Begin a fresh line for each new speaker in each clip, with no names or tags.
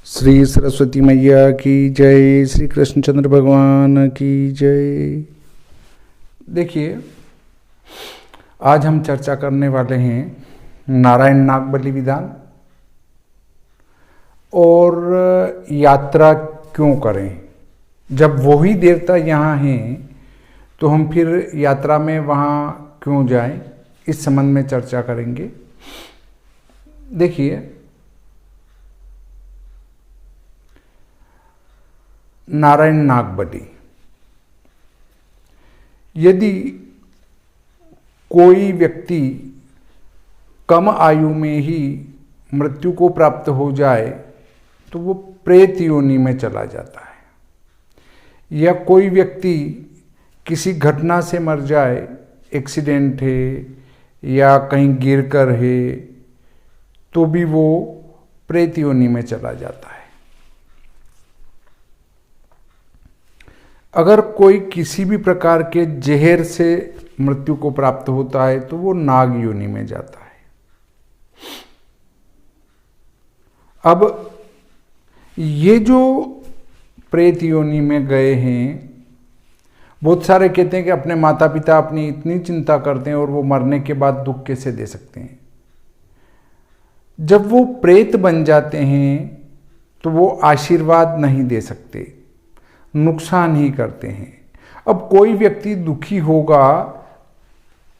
श्री सरस्वती मैया की जय, श्री कृष्णचंद्र भगवान की जय। देखिए, आज हम चर्चा करने वाले हैं नारायण नाग बलि विधान और यात्रा क्यों करें। जब वही देवता यहाँ हैं तो हम फिर यात्रा में वहाँ क्यों जाएं, इस संबंध में चर्चा करेंगे। देखिए, नारायण नाग बलि, यदि कोई व्यक्ति कम आयु में ही मृत्यु को प्राप्त हो जाए तो वो प्रेत योनि में चला जाता है, या कोई व्यक्ति किसी घटना से मर जाए, एक्सीडेंट है या कहीं गिरकर है, तो भी वो प्रेत योनि में चला जाता है। अगर कोई किसी भी प्रकार के जहर से मृत्यु को प्राप्त होता है तो वो नाग योनि में जाता है। अब ये जो प्रेत योनि में गए हैं, बहुत सारे कहते हैं कि अपने माता पिता अपनी इतनी चिंता करते हैं और वो मरने के बाद दुख कैसे दे सकते हैं। जब वो प्रेत बन जाते हैं तो वो आशीर्वाद नहीं दे सकते, नुकसान ही करते हैं। अब कोई व्यक्ति दुखी होगा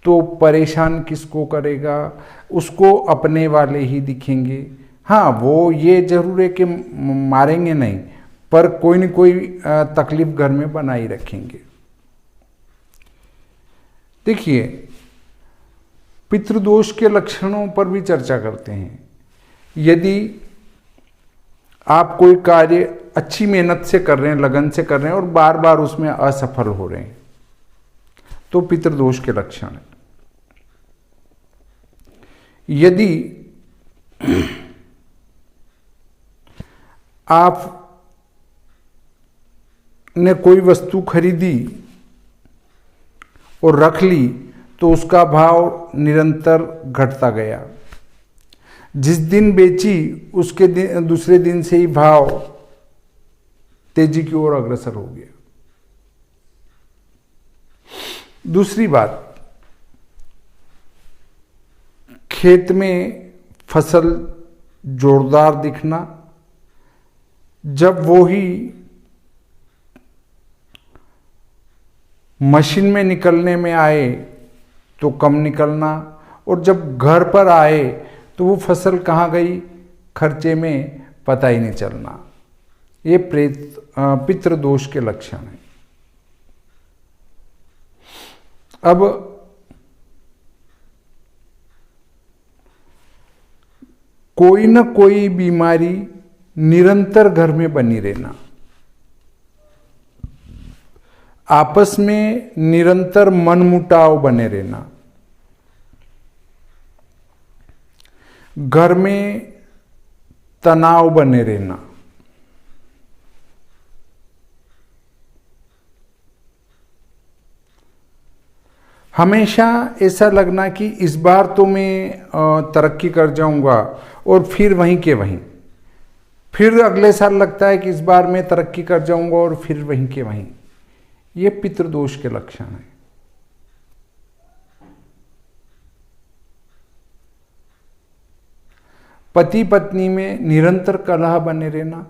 तो परेशान किसको करेगा, उसको अपने वाले ही दिखेंगे। हाँ, वो ये जरूर है कि मारेंगे नहीं, पर कोई न कोई तकलीफ घर में बनाई रखेंगे। देखिए, पितृदोष के लक्षणों पर भी चर्चा करते हैं। यदि आप कोई कार्य अच्छी मेहनत से कर रहे हैं, लगन से कर रहे हैं और बार बार उसमें असफल हो रहे हैं, तो पितृदोष के लक्षण है। यदि आप ने कोई वस्तु खरीदी और रख ली तो उसका भाव निरंतर घटता गया, जिस दिन बेची उसके दूसरे दिन से ही भाव तेजी की ओर अग्रसर हो गया। दूसरी बात, खेत में फसल जोरदार दिखना, जब वो ही मशीन में निकलने में आए तो कम निकलना, और जब घर पर आए तो वो फसल कहाँ गई, खर्चे में पता ही नहीं चलना। ये पितृदोष के लक्षण हैं। अब कोई न कोई बीमारी निरंतर घर में बनी रहना, आपस में निरंतर मनमुटाव बने रहना, घर में तनाव बने रहना, हमेशा ऐसा लगना कि इस बार तो मैं तरक्की कर जाऊंगा और फिर वहीं के वहीं, फिर अगले साल लगता है कि इस बार मैं तरक्की कर जाऊंगा और फिर वहीं के वहीं। ये पितृदोष के लक्षण हैं। पति पत्नी में निरंतर कलह बने रहना,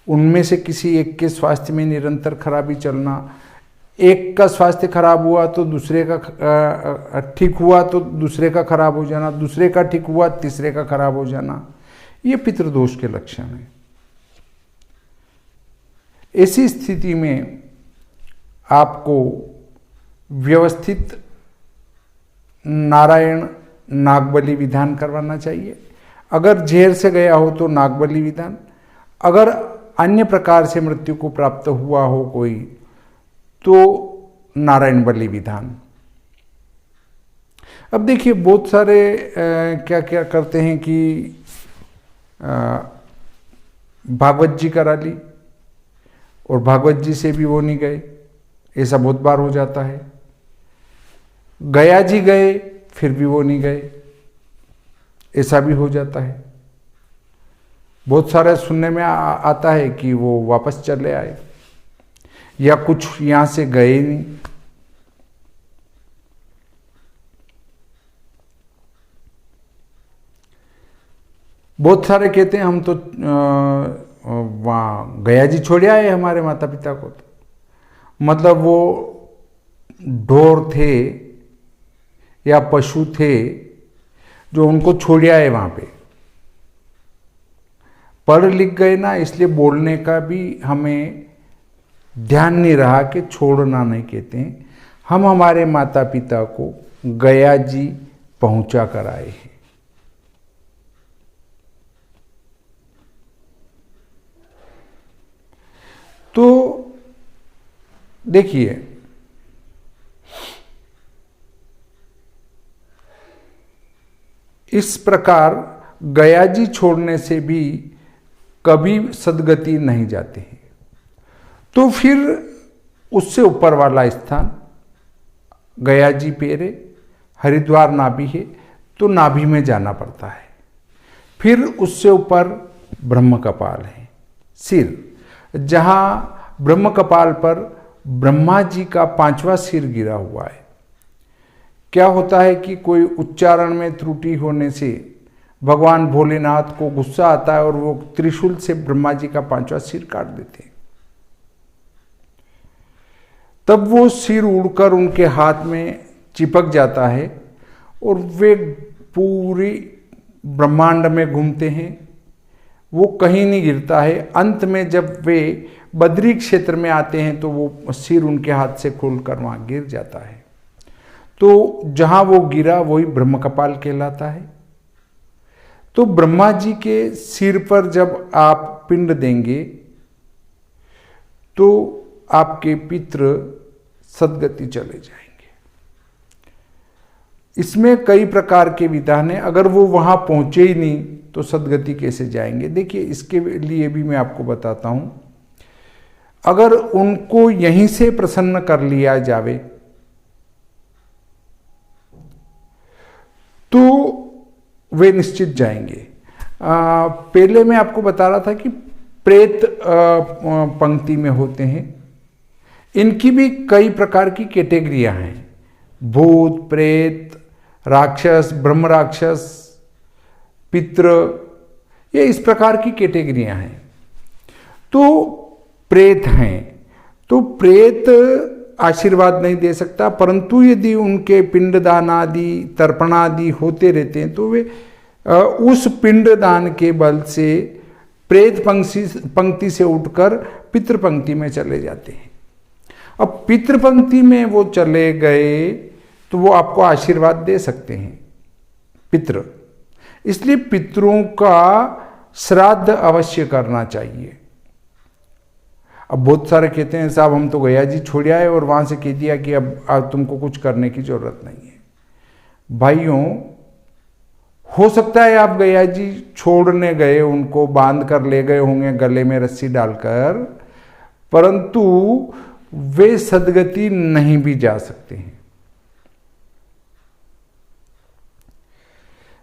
उनमें से किसी एक के स्वास्थ्य में निरंतर खराबी चलना, एक का स्वास्थ्य खराब हुआ तो दूसरे का ठीक हुआ तो दूसरे का खराब हो जाना, दूसरे का ठीक हुआ तीसरे का खराब हो जाना, ये पितृदोष के लक्षण हैं। ऐसी स्थिति में आपको व्यवस्थित नारायण नागबलि विधान करवाना चाहिए। अगर जहर से गया हो तो नागबलि विधान, अगर अन्य प्रकार से मृत्यु को प्राप्त हुआ हो कोई तो नारायण बलि विधान। अब देखिए, बहुत सारे क्या क्या करते हैं कि भागवत जी करा ली और भागवत जी से भी वो नहीं गए, ऐसा बहुत बार हो जाता है। गया जी गए फिर भी वो नहीं गए, ऐसा भी हो जाता है। बहुत सारे सुनने में आता है कि वो वापस चले आए या कुछ यहाँ से गए नहीं। बहुत सारे कहते हैं हम तो वहाँ गया जी छोड़ आए हमारे माता पिता को, तो मतलब वो ढोर थे या पशु थे जो उनको छोड़ आए वहाँ पे। पढ़ लिख गए ना, इसलिए बोलने का भी हमें ध्यान नहीं रहा कि छोड़ना नहीं कहते हैं। हम हमारे माता पिता को गया जी पहुंचा कर आए हैं। तो देखिए, इस प्रकार गया जी छोड़ने से भी कभी सदगति नहीं जाते हैं। तो फिर उससे ऊपर वाला स्थान गया जी पेरे, हरिद्वार नाभि है, तो नाभि में जाना पड़ता है। फिर उससे ऊपर ब्रह्म कपाल है, सिर, जहाँ ब्रह्म कपाल पर ब्रह्मा जी का 5वां सिर गिरा हुआ है। क्या होता है कि कोई उच्चारण में त्रुटि होने से भगवान भोलेनाथ को गुस्सा आता है और वो त्रिशूल से ब्रह्मा जी का 5वां सिर काट देते हैं। तब वो सिर उड़कर उनके हाथ में चिपक जाता है और वे पूरी ब्रह्मांड में घूमते हैं, वो कहीं नहीं गिरता है। अंत में जब वे बद्री क्षेत्र में आते हैं तो वो सिर उनके हाथ से खुलकर वहाँ गिर जाता है। तो जहाँ वो गिरा वही ब्रह्म कपाल कहलाता है। तो ब्रह्मा जी के सिर पर जब आप पिंड देंगे तो आपके पितृ सदगति चले जाएंगे। इसमें कई प्रकार के विधान हैं। अगर वो वहां पहुंचे ही नहीं तो सदगति कैसे जाएंगे? देखिए, इसके लिए भी मैं आपको बताता हूं। अगर उनको यहीं से प्रसन्न कर लिया जावे तो वे निश्चित जाएंगे। पहले मैं आपको बता रहा था कि प्रेत पंक्ति में होते हैं। इनकी भी कई प्रकार की कैटेगरियां हैं, भूत, प्रेत, राक्षस, ब्रह्म राक्षस, पितृ, ये इस प्रकार की कैटेगरियां हैं। तो प्रेत हैं, तो प्रेत आशीर्वाद नहीं दे सकता, परंतु यदि उनके पिंडदान आदि तर्पणादि होते रहते हैं तो वे उस पिंडदान के बल से प्रेत पंक्ति से उठकर पितृ पंक्ति में चले जाते हैं। अब पितृ पंक्ति में वो चले गए तो वो आपको आशीर्वाद दे सकते हैं, पितृ। इसलिए पितरों का श्राद्ध अवश्य करना चाहिए। अब बहुत सारे कहते हैं साहब हम तो गया जी छोड़ आए और वहां से कह दिया कि अब तुमको कुछ करने की जरूरत नहीं है। भाइयों, हो सकता है आप गया जी छोड़ने गए, उनको बांध कर ले गए होंगे गले में रस्सी डालकर, परंतु वे सदगति नहीं भी जा सकते हैं।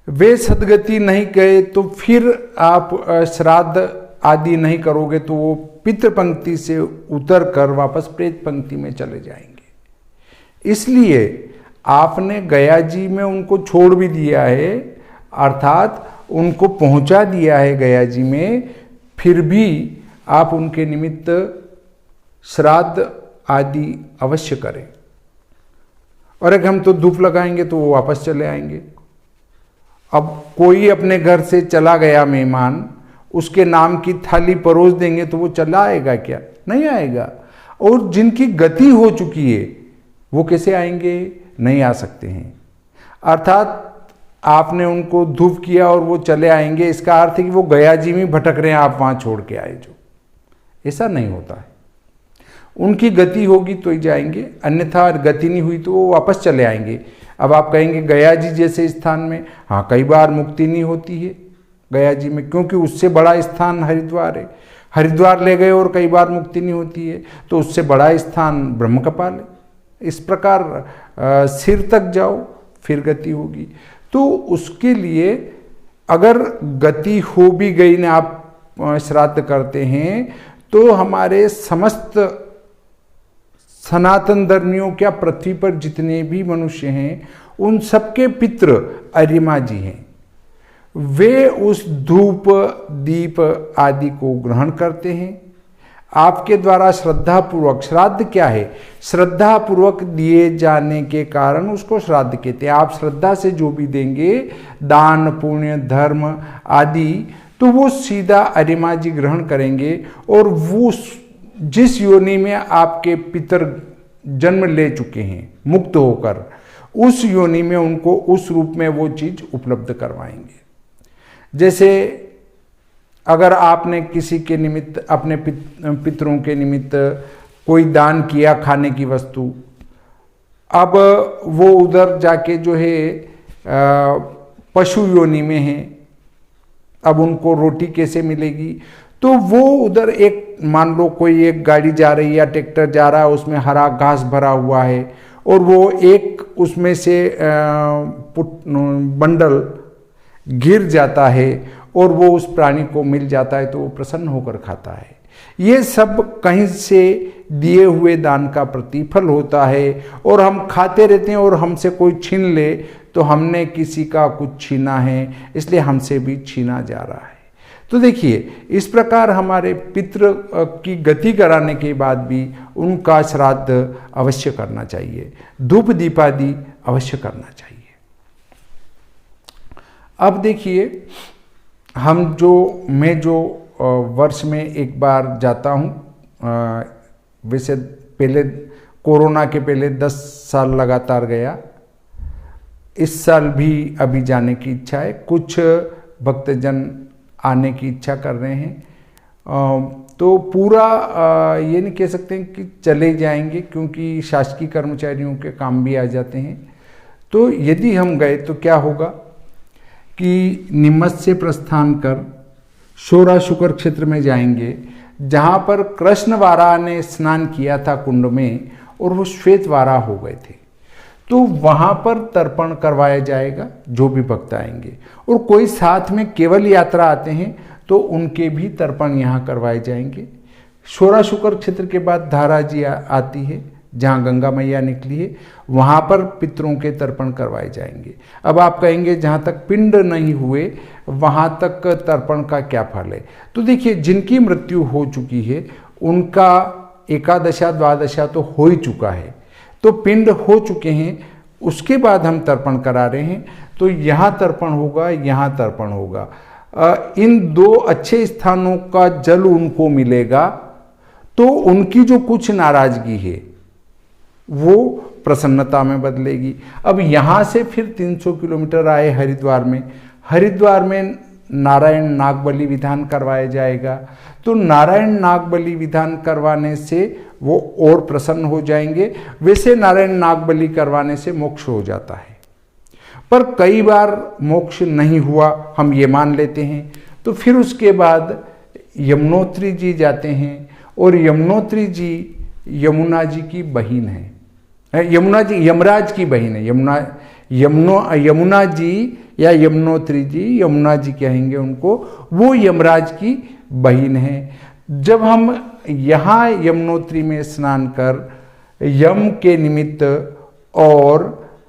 वे सदगति नहीं गए तो फिर आप श्राद्ध आदि नहीं करोगे तो वो पितृ पंक्ति से उतर कर वापस प्रेत पंक्ति में चले जाएंगे। इसलिए आपने गया जी में उनको छोड़ भी दिया है, अर्थात उनको पहुंचा दिया है गया जी में, फिर भी आप उनके निमित्त श्राद्ध आदि अवश्य करें। और अगर हम तो धूप लगाएंगे तो वो वापस चले आएंगे। अब कोई अपने घर से चला गया मेहमान, उसके नाम की थाली परोस देंगे तो वो चला आएगा क्या? नहीं आएगा। और जिनकी गति हो चुकी है वो कैसे आएंगे? नहीं आ सकते हैं। अर्थात आपने उनको धूप किया और वो चले आएंगे, इसका अर्थ है कि वो गया जी में भटक रहे हैं, आप वहां छोड़ के आए। जो ऐसा नहीं होता है। उनकी गति होगी तो ही जाएंगे, अन्यथा गति नहीं हुई तो वो वापस चले आएंगे। अब आप कहेंगे गया जी जैसे स्थान में, हाँ, कई बार मुक्ति नहीं होती है गया जी में, क्योंकि उससे बड़ा स्थान हरिद्वार है। हरिद्वार ले गए और कई बार मुक्ति नहीं होती है, तो उससे बड़ा स्थान ब्रह्म कपाल है। इस प्रकार सिर तक जाओ फिर गति होगी। तो उसके लिए अगर गति हो भी गई ना, आप श्राद्ध करते हैं तो हमारे समस्त सनातन धर्मियों क्या पृथ्वी पर जितने भी मनुष्य हैं उन सबके पितृ अर्यमा जी हैं। वे उस धूप दीप आदि को ग्रहण करते हैं। आपके द्वारा श्रद्धापूर्वक, श्राद्ध क्या है, श्रद्धापूर्वक दिए जाने के कारण उसको श्राद्ध कहते हैं। आप श्रद्धा से जो भी देंगे, दान पुण्य धर्म आदि, तो वो सीधा अर्यमा जी ग्रहण करेंगे और वो जिस योनि में आपके पितर जन्म ले चुके हैं मुक्त होकर, उस योनि में उनको उस रूप में वो चीज उपलब्ध करवाएंगे। जैसे अगर आपने किसी के निमित्त, अपने पितरों के निमित्त कोई दान किया खाने की वस्तु, अब वो उधर जाके जो है पशु योनि में है, अब उनको रोटी कैसे मिलेगी? तो वो उधर एक, मान लो कोई एक गाड़ी जा रही है या ट्रैक्टर जा रहा है, उसमें हरा घास भरा हुआ है और वो एक उसमें से बंडल गिर जाता है और वो उस प्राणी को मिल जाता है तो वो प्रसन्न होकर खाता है। ये सब कहीं से दिए हुए दान का प्रतिफल होता है और हम खाते रहते हैं और हमसे कोई छीन ले तो हमने किसी का कुछ छीना है, इसलिए हमसे भी छीना जा रहा है। तो देखिए, इस प्रकार हमारे पितृ की गति कराने के बाद भी उनका श्राद्ध अवश्य करना चाहिए, धूप दीपादि अवश्य करना चाहिए। अब देखिए, मैं जो वर्ष में एक बार जाता हूँ, वैसे पहले कोरोना के पहले 10 साल लगातार गया, इस साल भी अभी जाने की इच्छा है। कुछ भक्तजन आने की इच्छा कर रहे हैं, तो पूरा ये नहीं कह सकते हैं कि चले जाएंगे, क्योंकि शासकीय कर्मचारियों के काम भी आ जाते हैं। तो यदि हम गए तो क्या होगा कि नीमच से प्रस्थान कर शोरा शुकर क्षेत्र में जाएंगे, जहाँ पर कृष्ण वारा ने स्नान किया था कुंड में और वो श्वेत वारा हो गए थे। तो वहाँ पर तर्पण करवाया जाएगा जो भी भक्त आएंगे, और कोई साथ में केवल यात्रा आते हैं तो उनके भी तर्पण यहाँ करवाए जाएंगे। शोरा शुकर क्षेत्र के बाद धारा जी आती है, जहाँ गंगा मैया निकली है, वहाँ पर पितरों के तर्पण करवाए जाएंगे। अब आप कहेंगे जहाँ तक पिंड नहीं हुए वहाँ तक तर्पण का क्या फल है? तो देखिए, जिनकी मृत्यु हो चुकी है उनका एकादशा द्वादशा तो हो ही चुका है, तो पिंड हो चुके हैं, उसके बाद हम तर्पण करा रहे हैं। तो यहाँ तर्पण होगा, यहाँ तर्पण होगा, इन 2 अच्छे स्थानों का जल उनको मिलेगा, तो उनकी जो कुछ नाराजगी है वो प्रसन्नता में बदलेगी। अब यहाँ से फिर 300 किलोमीटर आए हरिद्वार में नारायण नागबलि विधान करवाया जाएगा। तो नारायण नागबलि विधान करवाने से वो और प्रसन्न हो जाएंगे। वैसे नारायण नागबलि करवाने से मोक्ष हो जाता है, पर कई बार मोक्ष नहीं हुआ, हम ये मान लेते हैं। तो फिर उसके बाद यमुनोत्री जी जाते हैं, और यमुनोत्री जी यमुना जी की बहन है, यमुना जी यमराज की बहन है। यमुना जी या यमुनोत्री जी, यमुना जी कहेंगे उनको, वो यमराज की बहन है। जब हम यहाँ यमुनोत्री में स्नान कर यम के निमित्त और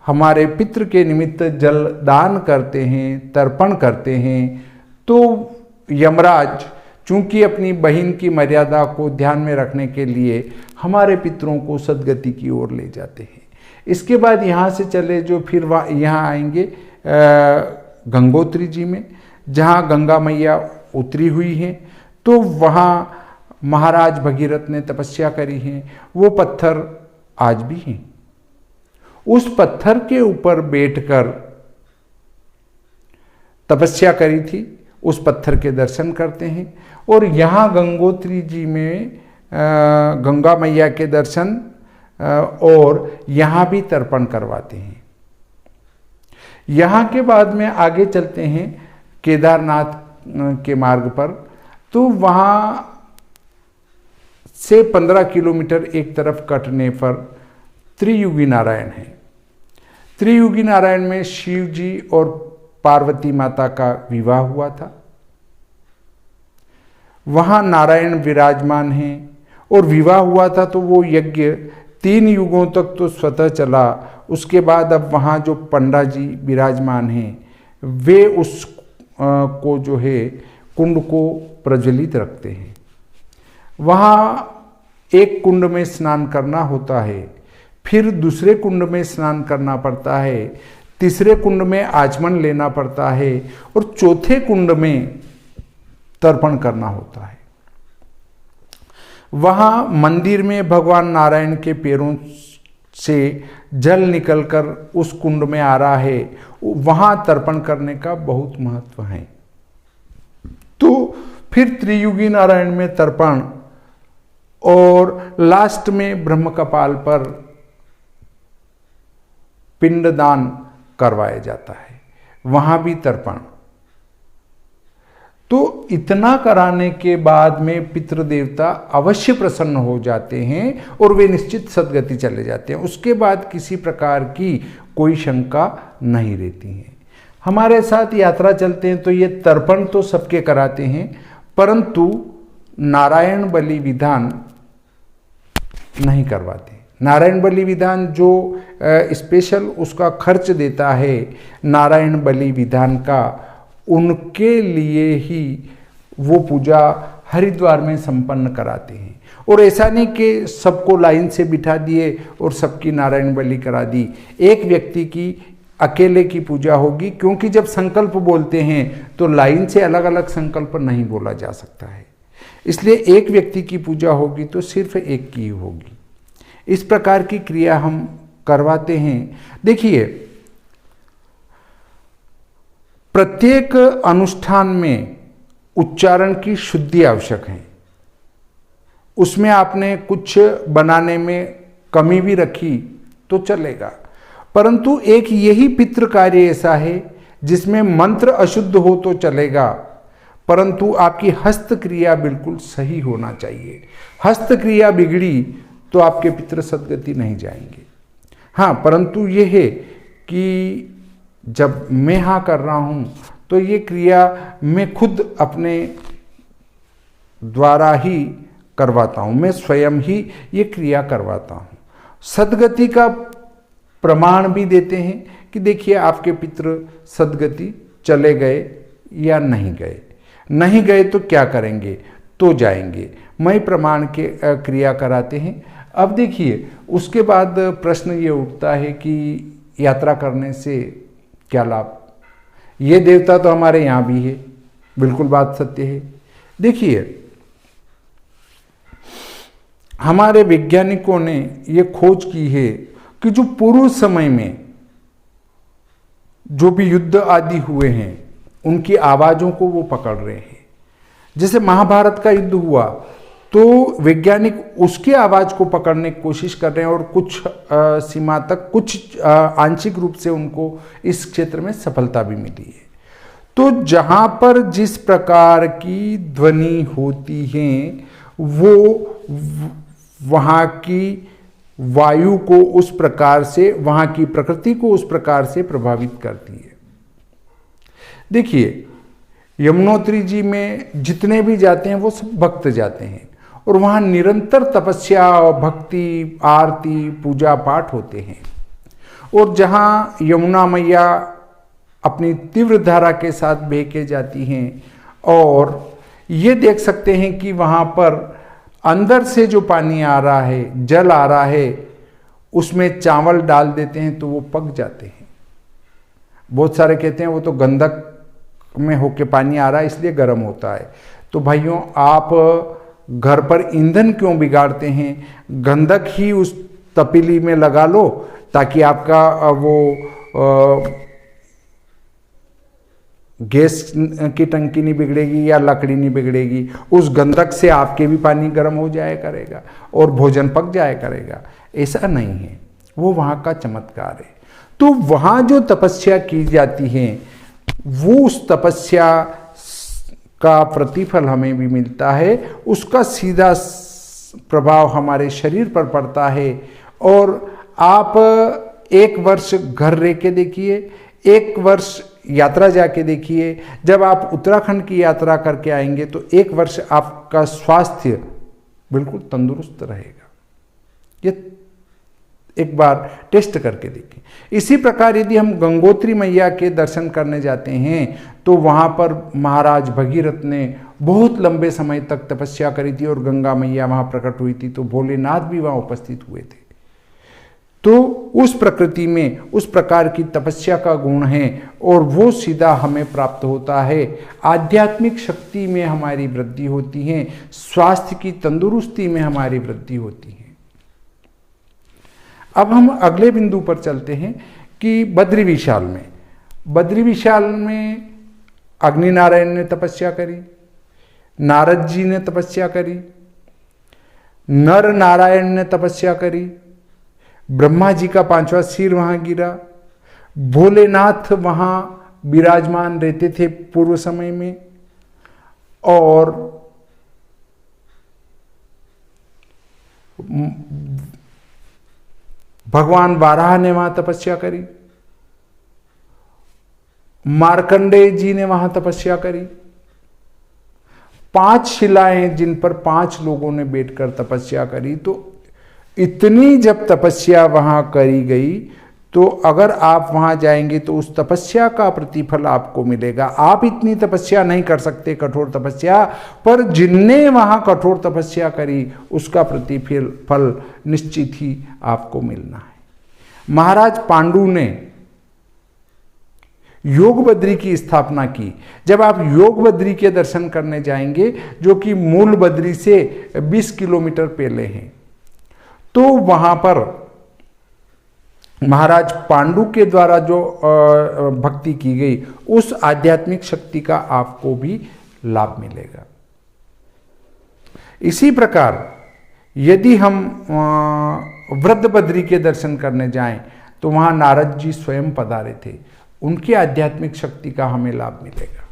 हमारे पितृ के निमित्त जल दान करते हैं, तर्पण करते हैं, तो यमराज चूंकि अपनी बहन की मर्यादा को ध्यान में रखने के लिए हमारे पितरों को सद्गति की ओर ले जाते हैं। इसके बाद यहाँ से चले जो फिर यहाँ आएंगे गंगोत्री जी में, जहाँ गंगा मैया उतरी हुई हैं। तो वहाँ महाराज भगीरथ ने तपस्या करी है, वो पत्थर आज भी हैं। उस पत्थर के ऊपर बैठकर तपस्या करी थी, उस पत्थर के दर्शन करते हैं। और यहाँ गंगोत्री जी में गंगा मैया के दर्शन और यहाँ भी तर्पण करवाते हैं। यहाँ के बाद में आगे चलते हैं केदारनाथ के मार्ग पर, तो वहाँ से 15 किलोमीटर एक तरफ कटने पर त्रियुगी नारायण है। त्रियुगी नारायण में शिव जी और पार्वती माता का विवाह हुआ था। वहाँ नारायण विराजमान हैं। और विवाह हुआ था तो वो यज्ञ 3 युगों तक तो स्वतः चला। उसके बाद अब वहाँ जो पंडा जी विराजमान हैं वे उस को जो है कुंड को प्रज्वलित रखते हैं। वहाँ एक कुंड में स्नान करना होता है, फिर दूसरे कुंड में स्नान करना पड़ता है, तीसरे कुंड में आचमन लेना पड़ता है और चौथे कुंड में तर्पण करना होता है। वहाँ मंदिर में भगवान नारायण के पैरों से जल निकलकर उस कुंड में आ रहा है, वहाँ तर्पण करने का बहुत महत्व है। तो फिर त्रियुगी नारायण में तर्पण और लास्ट में ब्रह्म कपाल पर पिंडदान करवाया जाता है, वहाँ भी तर्पण। तो इतना कराने के बाद में पितृदेवता अवश्य प्रसन्न हो जाते हैं और वे निश्चित सद्गति चले जाते हैं। उसके बाद किसी प्रकार की कोई शंका नहीं रहती है। हमारे साथ यात्रा चलते हैं तो ये तर्पण तो सबके कराते हैं, परंतु नारायण बलि विधान नहीं करवाते। नारायण बलि विधान जो स्पेशल उसका खर्च देता है नारायण बलि विधान का, उनके लिए ही वो पूजा हरिद्वार में संपन्न कराते हैं। और ऐसा नहीं कि सबको लाइन से बिठा दिए और सबकी नारायण बलि करा दी। एक व्यक्ति की अकेले की पूजा होगी, क्योंकि जब संकल्प बोलते हैं तो लाइन से अलग अलग संकल्प नहीं बोला जा सकता है, इसलिए एक व्यक्ति की पूजा होगी तो सिर्फ एक की होगी। इस प्रकार की क्रिया हम करवाते हैं। देखिए, प्रत्येक अनुष्ठान में उच्चारण की शुद्धि आवश्यक है। उसमें आपने कुछ बनाने में कमी भी रखी तो चलेगा, परंतु एक यही पितृ कार्य ऐसा है जिसमें मंत्र अशुद्ध हो तो चलेगा, परंतु आपकी हस्तक्रिया बिल्कुल सही होना चाहिए। हस्तक्रिया बिगड़ी तो आपके पितृ सद्गति नहीं जाएंगे। हाँ, परंतु ये है कि जब मैं हाँ कर रहा हूँ तो ये क्रिया मैं खुद अपने द्वारा ही करवाता हूँ, मैं स्वयं ही ये क्रिया करवाता हूँ। सद्गति का प्रमाण भी देते हैं कि देखिए आपके पितृ सद्गति चले गए या नहीं गए। नहीं गए तो क्या करेंगे, तो जाएंगे, मई प्रमाण के क्रिया कराते हैं। अब देखिए, उसके बाद प्रश्न ये उठता है कि यात्रा करने से क्या लाभ। ये देवता तो हमारे यहाँ भी है, बिल्कुल बात सत्य है। देखिए, हमारे वैज्ञानिकों ने ये खोज की है कि जो पूर्व समय में जो भी युद्ध आदि हुए हैं उनकी आवाज़ों को वो पकड़ रहे हैं। जैसे महाभारत का युद्ध हुआ तो वैज्ञानिक उसकी आवाज़ को पकड़ने की कोशिश कर रहे हैं और कुछ सीमा तक, कुछ आंशिक रूप से उनको इस क्षेत्र में सफलता भी मिली है। तो जहाँ पर जिस प्रकार की ध्वनि होती है वो वहाँ की वायु को उस प्रकार से, वहाँ की प्रकृति को उस प्रकार से प्रभावित करती है। देखिए, यमुनोत्री जी में जितने भी जाते हैं वो सब भक्त जाते हैं और वहाँ निरंतर तपस्या और भक्ति, आरती, पूजा पाठ होते हैं। और जहाँ यमुना मैया अपनी तीव्र धारा के साथ बह के जाती हैं और ये देख सकते हैं कि वहाँ पर अंदर से जो पानी आ रहा है, जल आ रहा है, उसमें चावल डाल देते हैं तो वो पक जाते हैं। बहुत सारे कहते हैं वो तो गंधक में होके पानी आ रहा है इसलिए गर्म होता है। तो भाइयों, आप घर पर ईंधन क्यों बिगाड़ते हैं? गंधक ही उस तपीली में लगा लो ताकि आपका वो गैस की टंकी नहीं बिगड़ेगी या लकड़ी नहीं बिगड़ेगी। उस गंधक से आपके भी पानी गर्म हो जाया करेगा और भोजन पक जाया करेगा। ऐसा नहीं है, वो वहाँ का चमत्कार है। तो वहाँ जो तपस्या की जाती है वो उस तपस्या का प्रतिफल हमें भी मिलता है, उसका सीधा प्रभाव हमारे शरीर पर पड़ता है। और आप 1 वर्ष घर रह के देखिए, 1 वर्ष यात्रा जाके देखिए, जब आप उत्तराखंड की यात्रा करके आएंगे तो 1 वर्ष आपका स्वास्थ्य बिल्कुल तंदुरुस्त रहेगा। ये एक बार टेस्ट करके देखें। इसी प्रकार यदि हम गंगोत्री मैया के दर्शन करने जाते हैं तो वहाँ पर महाराज भगीरथ ने बहुत लंबे समय तक तपस्या करी थी और गंगा मैया वहाँ प्रकट हुई थी, तो भोलेनाथ भी वहाँ उपस्थित हुए थे। तो उस प्रकृति में उस प्रकार की तपस्या का गुण है और वो सीधा हमें प्राप्त होता है। आध्यात्मिक शक्ति में हमारी वृद्धि होती है, स्वास्थ्य की तंदुरुस्ती में हमारी वृद्धि होती है। अब हम अगले बिंदु पर चलते हैं कि बद्री विशाल में अग्नि नारायण ने तपस्या करी, नारद जी ने तपस्या करी, नर नारायण ने तपस्या करी, ब्रह्मा जी का 5वां सिर वहां गिरा, भोलेनाथ वहां विराजमान रहते थे पूर्व समय में, और भगवान वाराह ने वहां तपस्या करी, मार्कंडेय जी ने वहां तपस्या करी। 5 शिलाएं जिन पर 5 लोगों ने बैठकर तपस्या करी। तो इतनी जब तपस्या वहां करी गई तो अगर आप वहां जाएंगे तो उस तपस्या का प्रतिफल आपको मिलेगा। आप इतनी तपस्या नहीं कर सकते, कठोर तपस्या, पर जिनने वहां कठोर तपस्या करी उसका प्रतिफल निश्चित ही आपको मिलना है। महाराज पांडु ने योग बद्री की स्थापना की। जब आप योग बद्री के दर्शन करने जाएंगे, जो कि मूल बद्री से 20 किलोमीटर पहले हैं, तो वहां पर महाराज पांडु के द्वारा जो भक्ति की गई उस आध्यात्मिक शक्ति का आपको भी लाभ मिलेगा। इसी प्रकार यदि हम वृद्ध बद्री के दर्शन करने जाएं तो वहां नारद जी स्वयं पधारे थे, उनकी आध्यात्मिक शक्ति का हमें लाभ मिलेगा।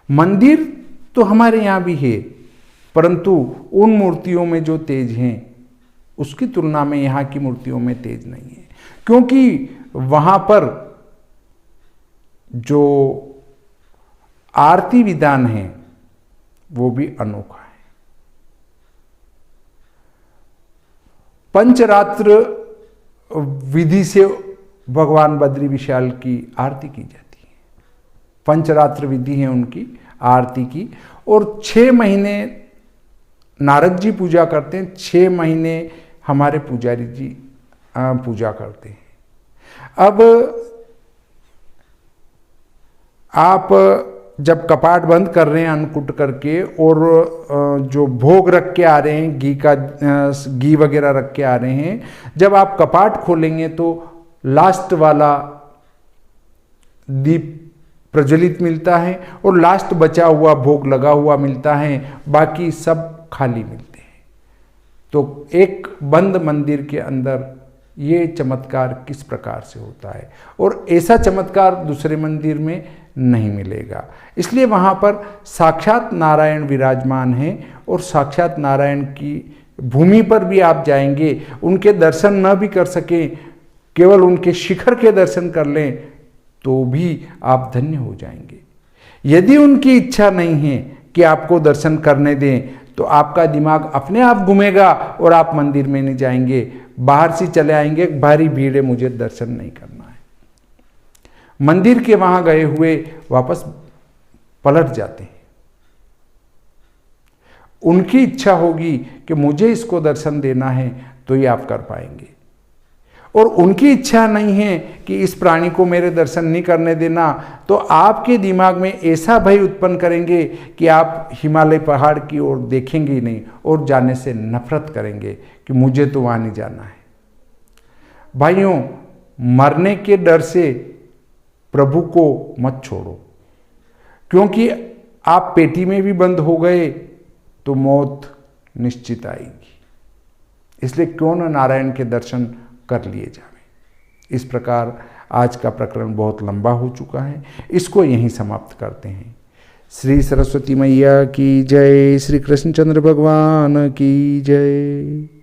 मंदिर तो हमारे यहाँ भी है, परंतु उन मूर्तियों में जो तेज हैं उसकी तुलना में यहाँ की मूर्तियों में तेज नहीं है, क्योंकि वहां पर जो आरती विधान है वो भी अनोखा है। पंचरात्र विधि से भगवान बद्री विशाल की आरती की जाती है। पंचरात्र विधि है उनकी आरती की, और 6 महीने नारद जी पूजा करते हैं, 6 महीने हमारे पुजारी जी पूजा करते हैं। अब आप जब कपाट बंद कर रहे हैं अन्नकूट करके और जो भोग रख के आ रहे हैं, घी वगैरह रख के आ रहे हैं, जब आप कपाट खोलेंगे तो लास्ट वाला दीप प्रज्वलित मिलता है और लास्ट बचा हुआ भोग लगा हुआ मिलता है, बाकी सब खाली मिलते हैं। तो एक बंद मंदिर के अंदर ये चमत्कार किस प्रकार से होता है, और ऐसा चमत्कार दूसरे मंदिर में नहीं मिलेगा। इसलिए वहाँ पर साक्षात नारायण विराजमान हैं, और साक्षात नारायण की भूमि पर भी आप जाएंगे, उनके दर्शन न भी कर सकें, केवल उनके शिखर के दर्शन कर लें तो भी आप धन्य हो जाएंगे। यदि उनकी इच्छा नहीं है कि आपको दर्शन करने दें तो आपका दिमाग अपने आप घूमेगा और आप मंदिर में नहीं जाएंगे, बाहर से चले आएंगे, भारी भीड़ है, मुझे दर्शन नहीं करना है। मंदिर के वहां गए हुए वापस पलट जाते हैं। उनकी इच्छा होगी कि मुझे इसको दर्शन देना है तो ये आप कर पाएंगे, और उनकी इच्छा नहीं है कि इस प्राणी को मेरे दर्शन नहीं करने देना, तो आपके दिमाग में ऐसा भय उत्पन्न करेंगे कि आप हिमालय पहाड़ की ओर देखेंगे ही नहीं और जाने से नफरत करेंगे कि मुझे तो वहाँ नहीं जाना है। भाइयों, मरने के डर से प्रभु को मत छोड़ो, क्योंकि आप पेटी में भी बंद हो गए तो मौत निश्चित आएगी। इसलिए क्यों न नारायण के दर्शन कर लिए जावे। इस प्रकार आज का प्रकरण बहुत लंबा हो चुका है, इसको यहीं समाप्त करते हैं। श्री सरस्वती मैया की जय, श्री कृष्णचंद्र भगवान की जय।